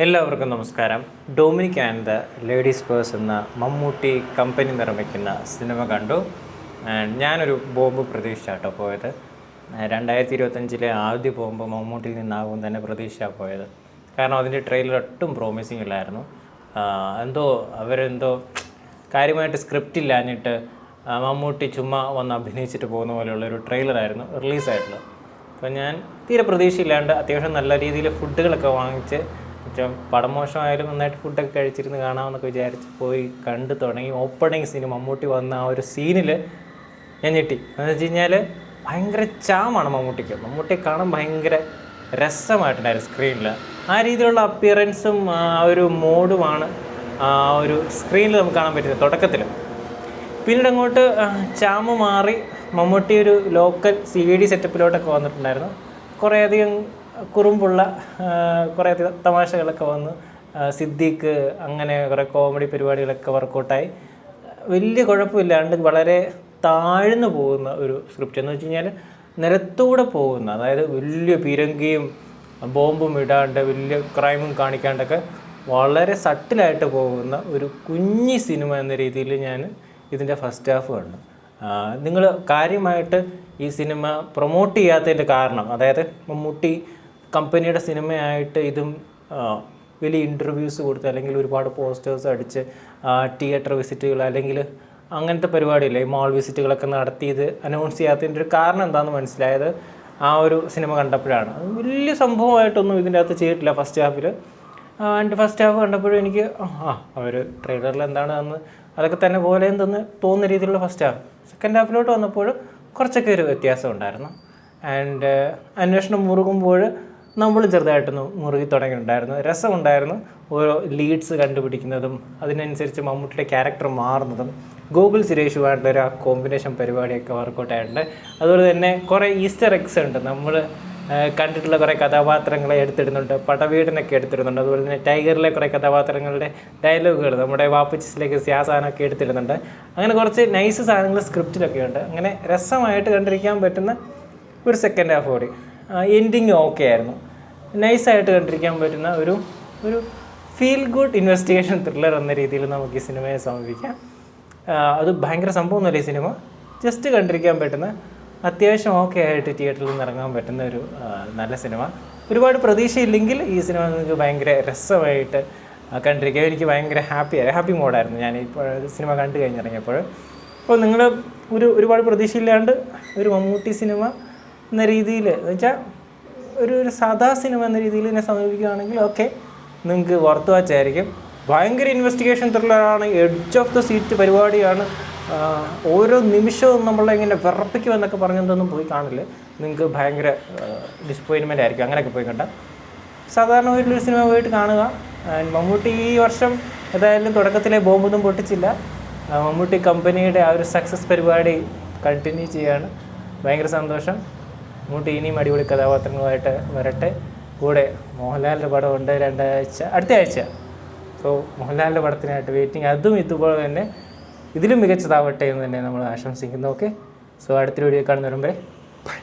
എല്ലാവർക്കും നമസ്കാരം. Dominic and the ladies purse എന്ന മമ്മൂട്ടി കമ്പനി നിർമ്മിക്കുന്ന സിനിമ കണ്ടു. ഞാനൊരു ബോംബ് പ്രതീക്ഷിച്ചാട്ടോ പോയത്. 2025 ആദ്യ ബോംബ് മമ്മൂട്ടിയിൽ നിന്നാകും തന്നെ പ്രതീക്ഷ പോയത്. കാരണം അതിൻ്റെ ട്രെയിലർ ഒട്ടും പ്രോമിസിങ് ഇല്ലായിരുന്നു. അവരെന്തോ കാര്യമായിട്ട് സ്ക്രിപ്റ്റ് ഇല്ലാഞ്ഞിട്ട് മമ്മൂട്ടി ചുമ്മാ വന്ന് അഭിനയിച്ചിട്ട് പോകുന്ന പോലെയുള്ളൊരു ട്രെയിലറായിരുന്നു റിലീസായിട്ടുള്ളത്. അപ്പോൾ ഞാൻ തീരെ പ്രതീക്ഷയില്ലാണ്ട് അത്യാവശ്യം നല്ല രീതിയിൽ ഫുഡുകളൊക്കെ വാങ്ങിച്ച് പടം മോശമായാലും നന്നായിട്ട് ഫുഡൊക്കെ കഴിച്ചിരുന്ന് കാണാമെന്നൊക്കെ വിചാരിച്ച് പോയി കണ്ടു തുടങ്ങി. ഓപ്പണിങ് സീന് മമ്മൂട്ടി വന്ന ആ ഒരു സീനിൽ ഞാൻ ഞെട്ടി. എന്ന് വെച്ച് കഴിഞ്ഞാൽ ഭയങ്കര ചാമാണ് മമ്മൂട്ടിയെ കാണാൻ ഭയങ്കര രസമായിട്ടുണ്ടായിരുന്നു സ്ക്രീനിൽ. ആ രീതിയിലുള്ള അപ്പിയറൻസും ആ ഒരു മോഡുമാണ് ആ ഒരു സ്ക്രീനിൽ നമുക്ക് കാണാൻ പറ്റുന്നത് തുടക്കത്തിൽ. പിന്നീട് അങ്ങോട്ട് ചാമ് മാറി മമ്മൂട്ടി ഒരു ലോക്കൽ CID സെറ്റപ്പിലോട്ടൊക്കെ വന്നിട്ടുണ്ടായിരുന്നു. കുറേയധികം കുറുമ്പുള്ള കുറേയധികം തമാശകളൊക്കെ വന്നു. സിദ്ദീഖ് അങ്ങനെ കുറേ കോമഡി പരിപാടികളൊക്കെ വർക്കൗട്ടായി. വലിയ കുഴപ്പമില്ലാണ്ട് വളരെ താഴ്ന്നു പോകുന്ന ഒരു സ്ക്രിപ്റ്റ്. എന്ന് വെച്ച് കഴിഞ്ഞാൽ നിരത്തൂടെ പോകുന്ന, അതായത് വലിയ പിരങ്കിയും ബോംബും ഇടാണ്ട് വലിയ ക്രൈമും കാണിക്കാണ്ടൊക്കെ വളരെ സട്ടിലായിട്ട് പോകുന്ന ഒരു കുഞ്ഞി സിനിമ എന്ന രീതിയിൽ ഞാൻ ഇതിൻ്റെ ഫസ്റ്റ് ഹാഫ് കണ്ടു. നിങ്ങൾ കാര്യമായിട്ട് ഈ സിനിമ പ്രൊമോട്ട് ചെയ്യാത്തതിൻ്റെ കാരണം, അതായത് മമ്മൂട്ടി കമ്പനിയുടെ സിനിമയായിട്ട് ഇതും വലിയ ഇൻ്റർവ്യൂസ് കൊടുത്ത് അല്ലെങ്കിൽ ഒരുപാട് പോസ്റ്റേഴ്സ് അടിച്ച് തിയേറ്റർ വിസിറ്റുകൾ അല്ലെങ്കിൽ അങ്ങനത്തെ പരിപാടിയില്ലേ, മാൾ വിസിറ്റുകളൊക്കെ നടത്തി ഇത് അനൗൺസ് ചെയ്യാത്തതിൻ്റെ ഒരു കാരണം എന്താണെന്ന് മനസ്സിലായത് ആ ഒരു സിനിമ കണ്ടപ്പോഴാണ്. വലിയ സംഭവമായിട്ടൊന്നും ഇതിൻ്റെ അകത്ത് ചെയ്തിട്ടില്ല ഫസ്റ്റ് ഹാഫിൽ. ഫസ്റ്റ് ഹാഫ് കണ്ടപ്പോഴും എനിക്ക് അവർ ട്രെയിലറിൽ എന്താണെന്ന് അതൊക്കെ തന്നെ പോലെ എന്തെന്ന് തോന്നുന്ന രീതിയിലുള്ള ഫസ്റ്റ് ഹാഫ്. സെക്കൻഡ് ഹാഫിലോട്ട് വന്നപ്പോൾ കുറച്ചൊക്കെ ഒരു വ്യത്യാസം ഉണ്ടായിരുന്നു. അന്വേഷണം മുറുകുമ്പോൾ നമ്മൾ ചെറുതായിട്ടൊന്ന് മുറുകി തുടങ്ങിയിട്ടുണ്ടായിരുന്നു. രസമുണ്ടായിരുന്നു. ഓരോ ലീഡ്സ് കണ്ടുപിടിക്കുന്നതും അതിനനുസരിച്ച് മമ്മൂട്ടിയുടെ ക്യാരക്ടർ മാറുന്നതും ഗൂഗിൾ സുരേഷുമായിട്ടുള്ളൊരു ആ കോമ്പിനേഷൻ പരിപാടിയൊക്കെ വർക്കൗട്ടായിട്ടുണ്ട്. അതുപോലെ തന്നെ കുറേ ഈസ്റ്റർ എഗ്സ് ഉണ്ട്. നമ്മൾ കണ്ടിട്ടുള്ള കുറേ കഥാപാത്രങ്ങളെ എടുത്തിടുന്നുണ്ട്. പടവീടനൊക്കെ എടുത്തിടുന്നുണ്ട്. അതുപോലെ തന്നെ ടൈഗറിലെ കുറേ കഥാപാത്രങ്ങളുടെ ഡയലോഗുകൾ നമ്മുടെ വാപ്പച്ചിസിലേക്ക് സ്യാസാനൊക്കെ എടുത്തിടുന്നുണ്ട്. അങ്ങനെ കുറച്ച് നൈസ് സാധനങ്ങൾ സ്ക്രിപ്റ്റിലൊക്കെ ഉണ്ട്. അങ്ങനെ രസമായിട്ട് കണ്ടിരിക്കാൻ പറ്റുന്ന ഒരു സെക്കൻഡ് ഹാഫ് കൂടി. എൻഡിങ് ഓക്കെ ആയിരുന്നു. നൈസായിട്ട് കണ്ടിരിക്കാൻ പറ്റുന്ന ഒരു ഫീൽ ഗുഡ് ഇൻവെസ്റ്റിഗേഷൻ ത്രില്ലർ എന്ന രീതിയിൽ നമുക്ക് ഈ സിനിമയെ സമീപിക്കാം. അത് ഭയങ്കര സംഭവമൊന്നുമല്ല ഈ സിനിമ. ജസ്റ്റ് കണ്ടിരിക്കാൻ പറ്റുന്ന അത്യാവശ്യം ഓക്കെ ആയിട്ട് തിയേറ്ററിൽ നിന്ന് ഇറങ്ങാൻ പറ്റുന്ന ഒരു നല്ല സിനിമ. ഒരുപാട് പ്രതീക്ഷയില്ലെങ്കിൽ ഈ സിനിമ നിങ്ങൾക്ക് ഭയങ്കര രസമായിട്ട് കണ്ടിരിക്കാം. എനിക്ക് ഭയങ്കര ഹാപ്പി മോഡായിരുന്നു ഞാൻ ഇപ്പോൾ സിനിമ കണ്ടു കഴിഞ്ഞിറങ്ങിയപ്പോൾ. അപ്പോൾ നിങ്ങൾ ഒരുപാട് പ്രതീക്ഷയില്ലാണ്ട് ഒരു മമ്മൂട്ടി സിനിമ എന്ന രീതിയിൽ എന്ന് വെച്ചാൽ ഒരു സാധാ സിനിമ എന്ന രീതിയിൽ എന്നെ സമീപിക്കുകയാണെങ്കിൽ ഓക്കെ, നിങ്ങൾക്ക് വർത്ത് വാച്ചായിരിക്കും. ഭയങ്കര ഇൻവെസ്റ്റിഗേഷൻ ത്രില്ലറാണ്. എഡ്ജ് ഓഫ് ദ സീറ്റ് പരിപാടിയാണ്. ഓരോ നിമിഷവും നമ്മളെ ഇങ്ങനെ വിറപ്പിക്കുമെന്നൊക്കെ പറഞ്ഞതൊന്നും പോയി കാണില്ല. നിങ്ങൾക്ക് ഭയങ്കര ഡിസപ്പോയിൻമെൻ്റ് ആയിരിക്കും. അങ്ങനെയൊക്കെ പോയി കണ്ട സാധാരണ വീട്ടിലൊരു സിനിമ പോയിട്ട് കാണുക. മമ്മൂട്ടി ഈ വർഷം ഏതായാലും തുടക്കത്തിലെ ബോംബൊന്നും പൊട്ടിച്ചില്ല. മമ്മൂട്ടി കമ്പനിയുടെ ആ ഒരു സക്സസ് പരിപാടി കണ്ടിന്യൂ ചെയ്യാണ്. ഭയങ്കര സന്തോഷം. മമ്മൂട്ടി ഇനിയും അടിപൊളി കഥാപാത്രങ്ങളുമായിട്ട് വരട്ടെ. കൂടെ മോഹൻലാലിൻ്റെ പടമുണ്ട് അടുത്ത ആഴ്ച. സോ മോഹൻലാലിൻ്റെ പടത്തിനായിട്ട് വെയിറ്റിംഗ്. അതും ഇതുപോലെ തന്നെ ഇതിലും മികച്ചതാവട്ടെ എന്ന് തന്നെ നമ്മൾ ആശംസിക്കുന്നു. ഓക്കെ, സോ അടുത്തൊരു വീഡിയോ കാണുന്നവരും വരെ